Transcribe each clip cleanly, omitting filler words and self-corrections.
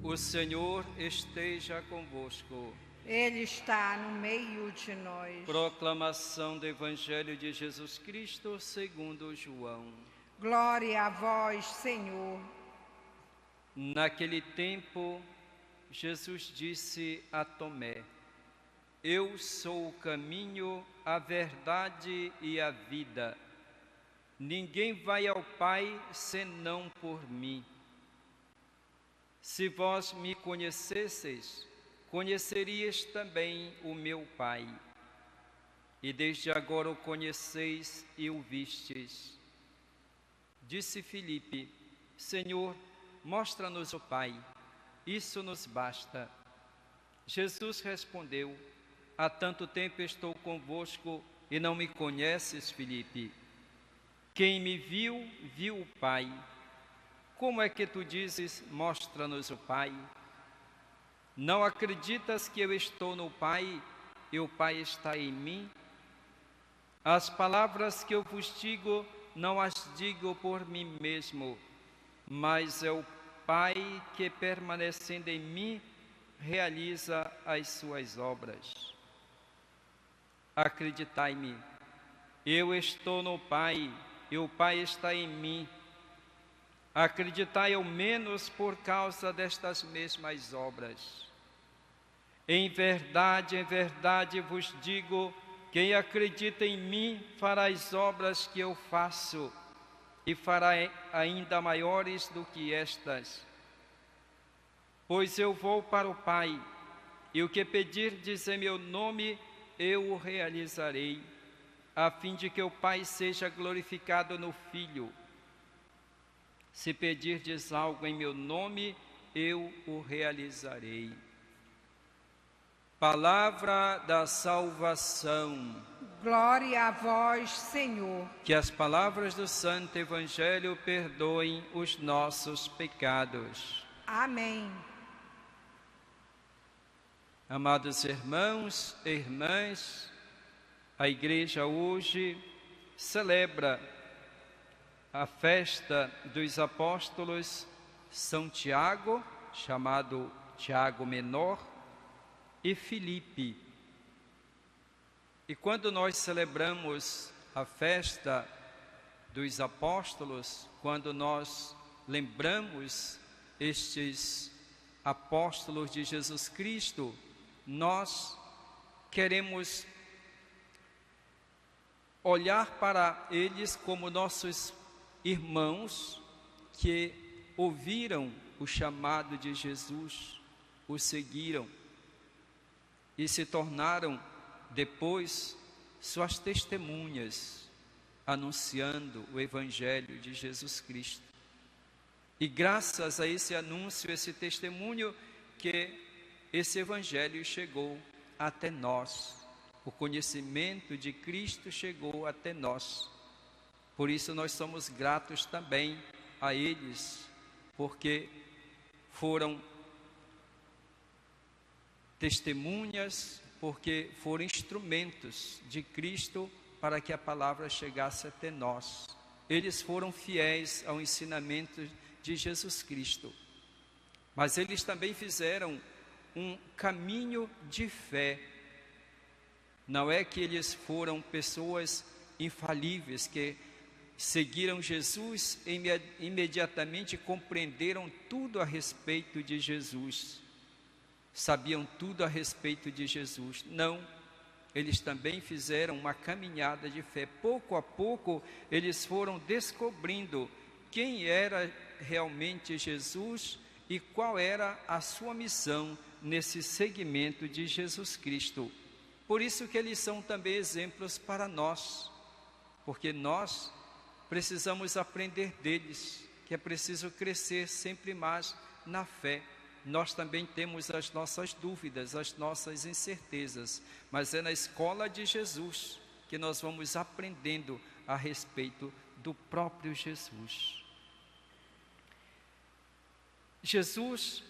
O Senhor esteja convosco. Ele está no meio de nós. Proclamação do Evangelho de Jesus Cristo segundo João. Glória a vós, Senhor. Naquele tempo, Jesus disse a Tomé: Eu sou o caminho, a verdade e a vida. Ninguém vai ao Pai senão por mim. Se vós me conhecesseis, conhecerias também o meu Pai. E desde agora o conheceis e o vistes. Disse Filipe: Senhor, mostra-nos o Pai, isso nos basta. Jesus respondeu: Há tanto tempo estou convosco e não me conheces, Filipe? Quem me viu, viu o Pai. Como é que tu dizes, mostra-nos o Pai? Não acreditas que eu estou no Pai e o Pai está em mim? As palavras que eu vos digo, não as digo por mim mesmo, mas é o Pai que, permanecendo em mim, realiza as suas obras. Acreditai-me, eu estou no Pai e o Pai está em mim. Acreditai ao menos por causa destas mesmas obras. Em verdade vos digo, quem acredita em mim fará as obras que eu faço, e fará ainda maiores do que estas. Pois eu vou para o Pai, e o que pedirdes em meu nome, eu o realizarei, a fim de que o Pai seja glorificado no Filho. Se pedirdes algo em meu nome, eu o realizarei. Palavra da salvação. Glória a vós, Senhor. Que as palavras do Santo Evangelho perdoem os nossos pecados. Amém. Amados irmãos e irmãs, a Igreja hoje celebra a festa dos apóstolos São Tiago, chamado Tiago Menor, e Filipe. E quando nós celebramos a festa dos apóstolos, quando nós lembramos estes apóstolos de Jesus Cristo, nós queremos olhar para eles como nossos irmãos que ouviram o chamado de Jesus, o seguiram e se tornaram depois suas testemunhas, anunciando o Evangelho de Jesus Cristo. E graças a esse anúncio, esse testemunho, que esse Evangelho chegou até nós. O conhecimento de Cristo chegou até nós. Por isso nós somos gratos também a eles, porque foram testemunhas, porque foram instrumentos de Cristo para que a palavra chegasse até nós. Eles foram fiéis ao ensinamento de Jesus Cristo, mas eles também fizeram um caminho de fé. Não é que eles foram pessoas infalíveis, que seguiram Jesus e imediatamente compreenderam tudo a respeito de Jesus, sabiam tudo a respeito de Jesus. Não, eles também fizeram uma caminhada de fé. Pouco a pouco eles foram descobrindo quem era realmente Jesus e qual era a sua missão nesse segmento de Jesus Cristo. Por isso que eles são também exemplos para nós, porque nós precisamos aprender deles, que é preciso crescer sempre mais na fé. Nós também temos as nossas dúvidas, as nossas incertezas, mas é na escola de Jesus que nós vamos aprendendo a respeito do próprio Jesus. Jesus,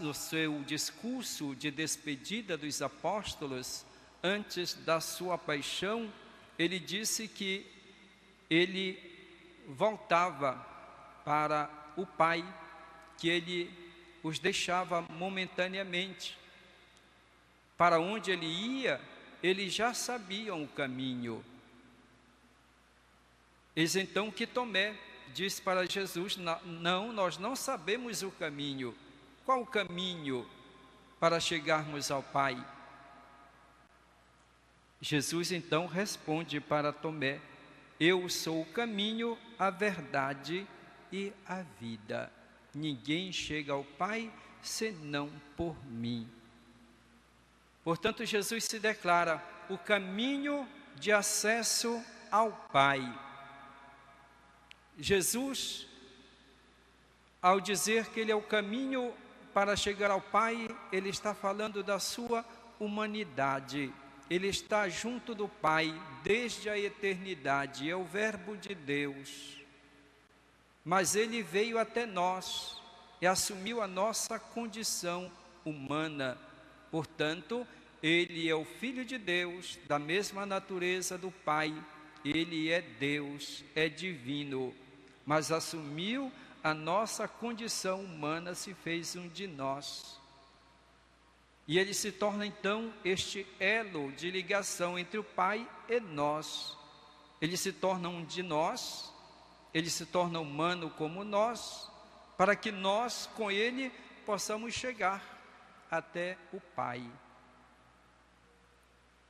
no seu discurso de despedida dos apóstolos, antes da sua paixão, ele disse que ele voltava para o Pai, que ele os deixava momentaneamente. Para onde ele ia, eles já sabiam o caminho. Eis então que Tomé disse para Jesus: não, nós não sabemos o caminho. Qual o caminho para chegarmos ao Pai? Jesus então responde para Tomé: eu sou o caminho, a verdade e a vida. Ninguém chega ao Pai senão por mim. Portanto, Jesus se declara o caminho de acesso ao Pai. Jesus, ao dizer que Ele é o caminho para chegar ao Pai, Ele está falando da sua humanidade. Ele está junto do Pai desde a eternidade, é o Verbo de Deus. Mas Ele veio até nós e assumiu a nossa condição humana. Portanto, Ele é o Filho de Deus, da mesma natureza do Pai. Ele é Deus, é divino, mas assumiu a nossa condição humana, se fez um de nós. E Ele se torna então este elo de ligação entre o Pai e nós. Ele se torna um de nós, Ele se torna humano como nós, para que nós com Ele possamos chegar até o Pai.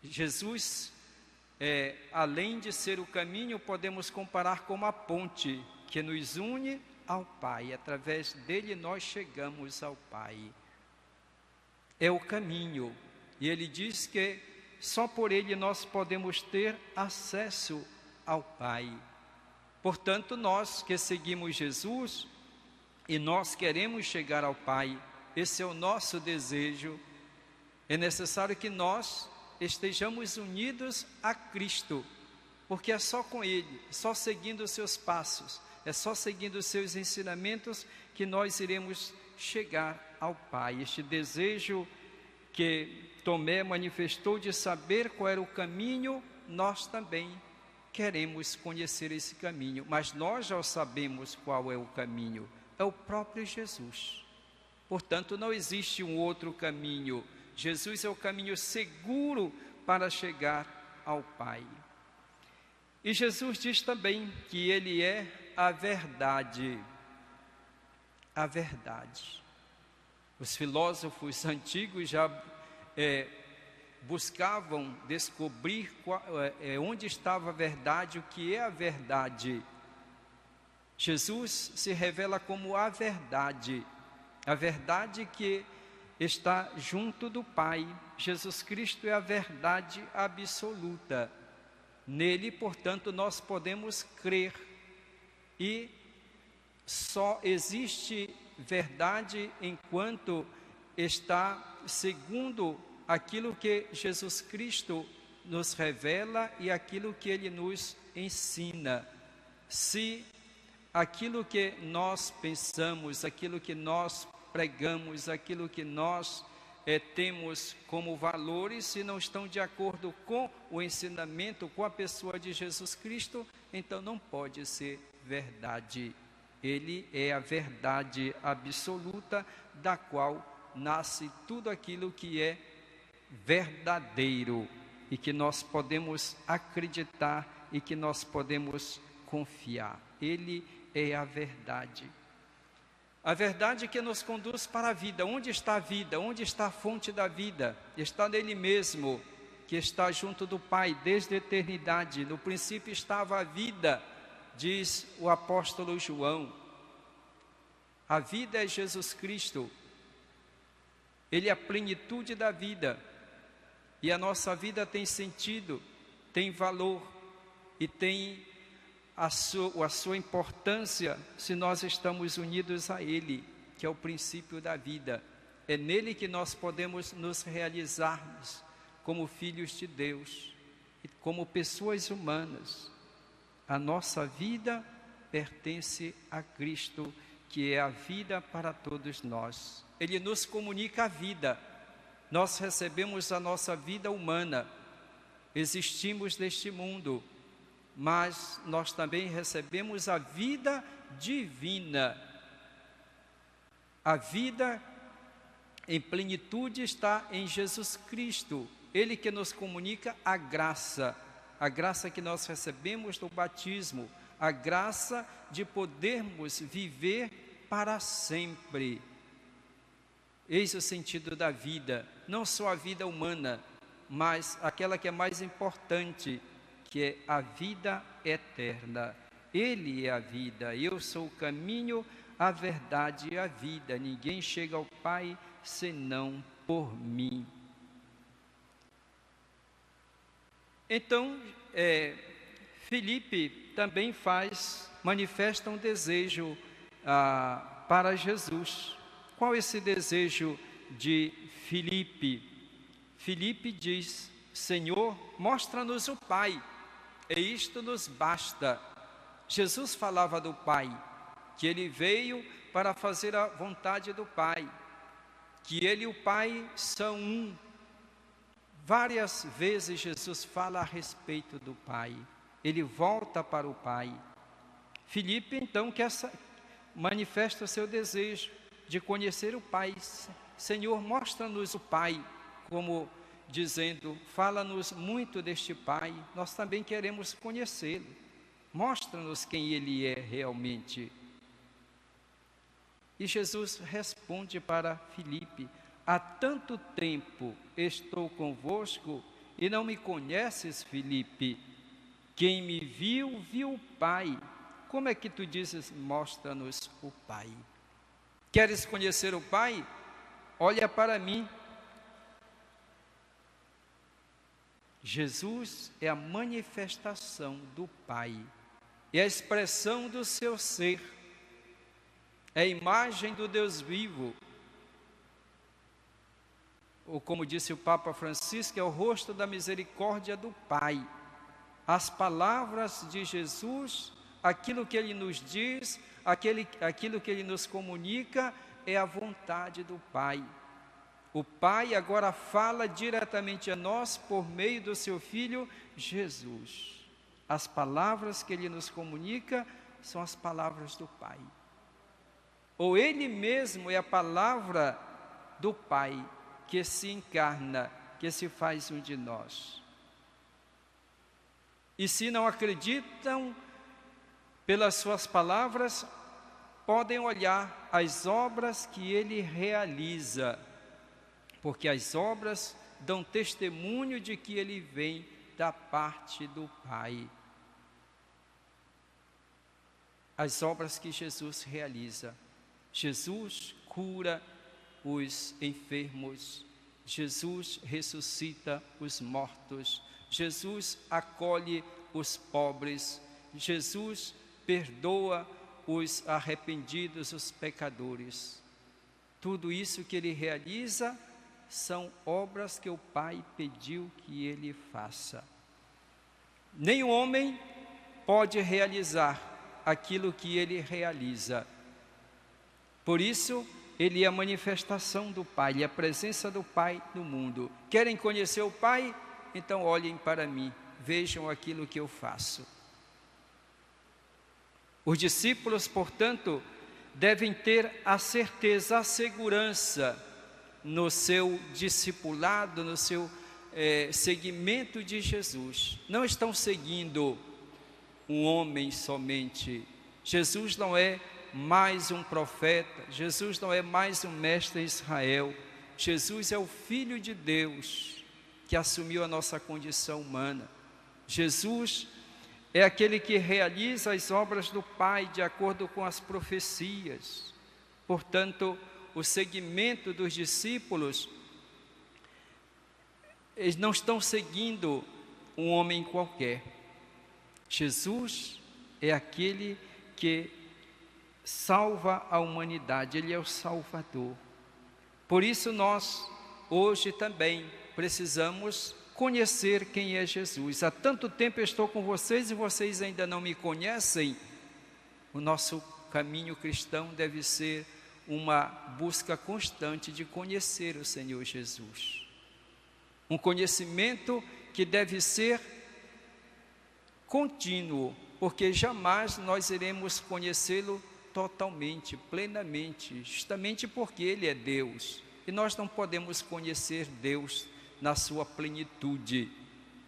Jesus, além de ser o caminho, podemos comparar com uma ponte que nos une ao Pai. Através dele nós chegamos ao Pai. É o caminho. E ele diz que só por ele nós podemos ter acesso ao Pai. Portanto, nós que seguimos Jesus e nós queremos chegar ao Pai, esse é o nosso desejo, é necessário que nós estejamos unidos a Cristo, porque é só com Ele, só seguindo os seus passos, é só seguindo os seus ensinamentos que nós iremos chegar ao Pai. Este desejo que Tomé manifestou de saber qual era o caminho, nós também queremos conhecer esse caminho, mas nós já sabemos qual é o caminho, é o próprio Jesus. Portanto, não existe um outro caminho. Jesus é o caminho seguro para chegar ao Pai. E Jesus diz também que Ele é a verdade. A verdade. Os filósofos antigos já buscavam descobrir onde estava a verdade, o que é a verdade. Jesus se revela como a verdade que está junto do Pai. Jesus Cristo é a verdade absoluta. Nele, portanto, nós podemos crer. E só existe verdade enquanto está segundo aquilo que Jesus Cristo nos revela e aquilo que Ele nos ensina. Se aquilo que nós pensamos, aquilo que nós pregamos, aquilo que nós temos como valores, se não estão de acordo com o ensinamento, com a pessoa de Jesus Cristo, então não pode ser verdade. Ele é a verdade absoluta, da qual nasce tudo aquilo que é verdadeiro e que nós podemos acreditar e que nós podemos confiar. Ele é a verdade. A verdade que nos conduz para a vida. Onde está a vida? Onde está a fonte da vida? Está nele mesmo, que está junto do Pai desde a eternidade. No princípio estava a vida, diz o apóstolo João. A vida é Jesus Cristo. Ele é a plenitude da vida. E a nossa vida tem sentido, tem valor e tem a sua importância se nós estamos unidos a Ele, que é o princípio da vida. É nele que nós podemos nos realizarmos como filhos de Deus e como pessoas humanas. A nossa vida pertence a Cristo, que é a vida para todos nós. Ele nos comunica a vida. Nós recebemos a nossa vida humana, existimos neste mundo, mas nós também recebemos a vida divina. A vida em plenitude está em Jesus Cristo. Ele que nos comunica a graça que nós recebemos do batismo, a graça de podermos viver para sempre. Eis o sentido da vida, não só a vida humana, mas aquela que é mais importante, que é a vida eterna. Ele é a vida, eu sou o caminho, a verdade e a vida. Ninguém chega ao Pai senão por mim. Então, Filipe também manifesta um desejo para Jesus. Qual é esse desejo de Filipe? Filipe diz: Senhor, mostra-nos o Pai, e isto nos basta. Jesus falava do Pai, que Ele veio para fazer a vontade do Pai, que Ele e o Pai são um. Várias vezes Jesus fala a respeito do Pai, Ele volta para o Pai. Filipe então manifesta o seu desejo de conhecer o Pai. Senhor, mostra-nos o Pai, como dizendo, fala-nos muito deste Pai, nós também queremos conhecê-lo. Mostra-nos quem Ele é realmente. E Jesus responde para Filipe: há tanto tempo estou convosco e não me conheces, Filipe. Quem me viu, viu o Pai. Como é que tu dizes, mostra-nos o Pai? Queres conhecer o Pai? Olha para mim. Jesus é a manifestação do Pai, é a expressão do seu ser, é a imagem do Deus vivo. Ou como disse o Papa Francisco, é o rosto da misericórdia do Pai. As palavras de Jesus, aquilo que Ele nos diz, aquilo que Ele nos comunica, é a vontade do Pai. O Pai agora fala diretamente a nós por meio do seu Filho Jesus. As palavras que Ele nos comunica são as palavras do Pai. Ou Ele mesmo é a palavra do Pai, que se encarna, que se faz um de nós. E se não acreditam pelas suas palavras, podem olhar as obras que Ele realiza, porque as obras dão testemunho de que Ele vem da parte do Pai. As obras que Jesus realiza. Jesus cura os enfermos, Jesus ressuscita os mortos, Jesus acolhe os pobres, Jesus perdoa os arrependidos, os pecadores. Tudo isso que Ele realiza são obras que o Pai pediu que Ele faça. Nenhum homem pode realizar aquilo que Ele realiza. Por isso, Ele é a manifestação do Pai, Ele é a presença do Pai no mundo. Querem conhecer o Pai? Então olhem para mim, vejam aquilo que eu faço. Os discípulos, portanto, devem ter a certeza, a segurança no seu discipulado, no seu seguimento de Jesus. Não estão seguindo um homem somente. Jesus não é mais um profeta, Jesus não é mais um mestre em Israel. Jesus é o Filho de Deus que assumiu a nossa condição humana. Jesus é aquele que realiza as obras do Pai de acordo com as profecias. Portanto, o seguimento dos discípulos, eles não estão seguindo um homem qualquer. Jesus é aquele que salva a humanidade, Ele é o Salvador. Por isso nós, hoje também, precisamos conhecer quem é Jesus. Há tanto tempo eu estou com vocês e vocês ainda não me conhecem. O nosso caminho cristão deve ser uma busca constante de conhecer o Senhor Jesus. Um conhecimento que deve ser contínuo, porque jamais nós iremos conhecê-lo totalmente, plenamente, justamente porque Ele é Deus. E nós não podemos conhecer Deus na sua plenitude,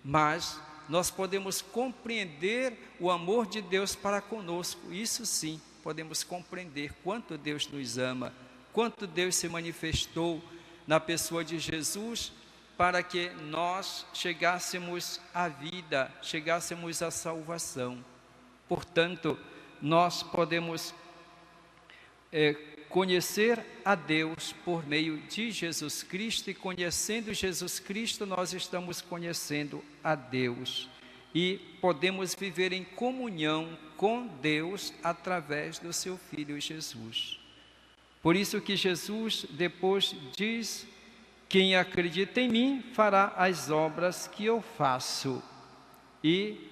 mas nós podemos compreender o amor de Deus para conosco. Isso sim, podemos compreender quanto Deus nos ama, quanto Deus se manifestou na pessoa de Jesus para que nós chegássemos à vida, chegássemos à salvação. Portanto, nós podemos conhecer a Deus por meio de Jesus Cristo, e conhecendo Jesus Cristo, nós estamos conhecendo a Deus. E podemos viver em comunhão com Deus através do seu Filho Jesus. Por isso que Jesus depois diz: quem acredita em mim fará as obras que eu faço. E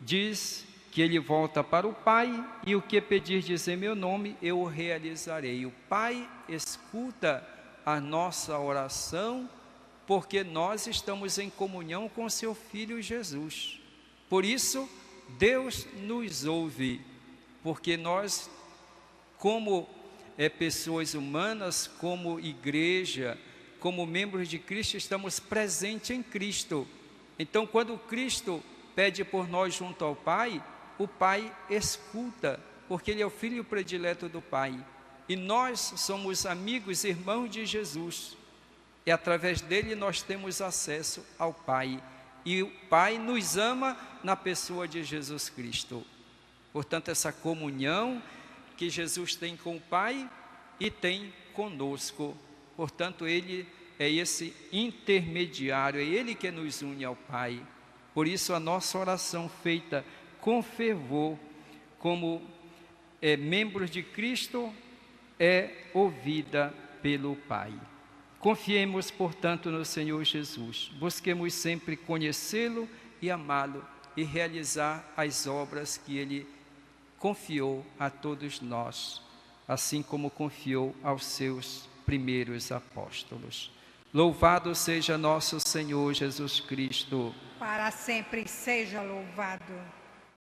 diz que Ele volta para o Pai, e o que pedirdes em meu nome, eu o realizarei. O Pai escuta a nossa oração, porque nós estamos em comunhão com seu Filho Jesus. Por isso, Deus nos ouve, porque nós, como pessoas humanas, como igreja, como membros de Cristo, estamos presentes em Cristo. Então, quando Cristo pede por nós junto ao Pai, o Pai escuta, porque Ele é o Filho predileto do Pai. E nós somos amigos, irmãos de Jesus. E através dele nós temos acesso ao Pai. E o Pai nos ama na pessoa de Jesus Cristo. Portanto, essa comunhão que Jesus tem com o Pai e tem conosco. Portanto, Ele é esse intermediário, é Ele que nos une ao Pai. Por isso, a nossa oração feita com fervor, como membros de Cristo, é ouvida pelo Pai. Confiemos, portanto, no Senhor Jesus. Busquemos sempre conhecê-lo e amá-lo e realizar as obras que Ele confiou a todos nós, assim como confiou aos seus primeiros apóstolos. Louvado seja nosso Senhor Jesus Cristo. Para sempre seja louvado.